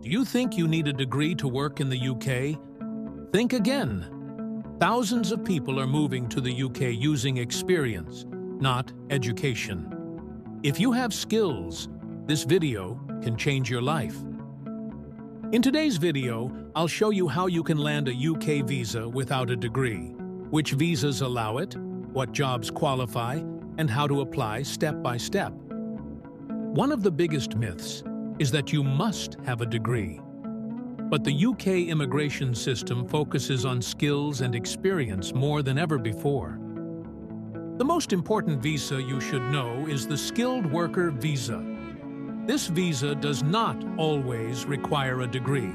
Do you think you need a degree to work in the UK? Think again. Thousands of people are moving to the UK using experience, not education. If you have skills, this video can change your life. In today's video, I'll show you how you can land a UK visa without a degree, which visas allow it, what jobs qualify, and how to apply step by step. One of the biggest myths is that you must have a degree. But the UK immigration system focuses on skills and experience more than ever before. The most important visa you should know is the Skilled Worker Visa. This visa does not always require a degree.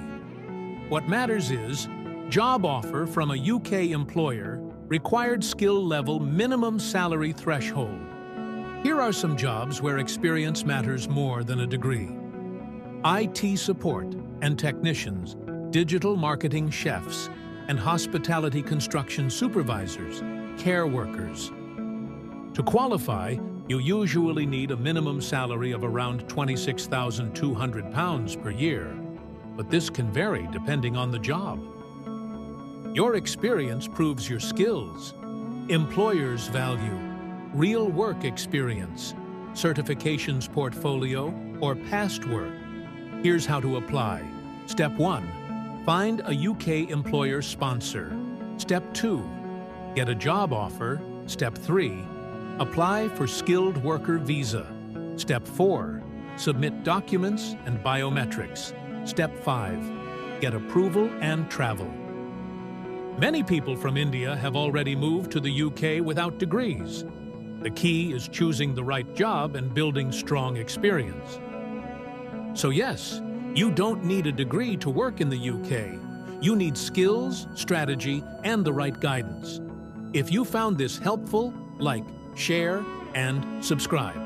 What matters is job offer from a UK employer, required skill level, minimum salary threshold. Here are some jobs where experience matters more than a degree. IT support and technicians, digital marketing chefs, and hospitality construction supervisors, care workers. To qualify, you usually need a minimum salary of around £26,200 per year, but this can vary depending on the job. Your experience proves your skills. Employers value real work experience, certifications portfolio, or past work. Here's how to apply. Step 1. Find a UK employer sponsor. Step 2. Get a job offer. Step 3. Apply for Skilled Worker Visa. Step 4. Submit documents and biometrics. Step 5. Get approval and travel. Many people from India have already moved to the UK without degrees. The key is choosing the right job and building strong experience. So yes, you don't need a degree to work in the UK. You need skills, strategy, and the right guidance. If you found this helpful, like, share, and subscribe.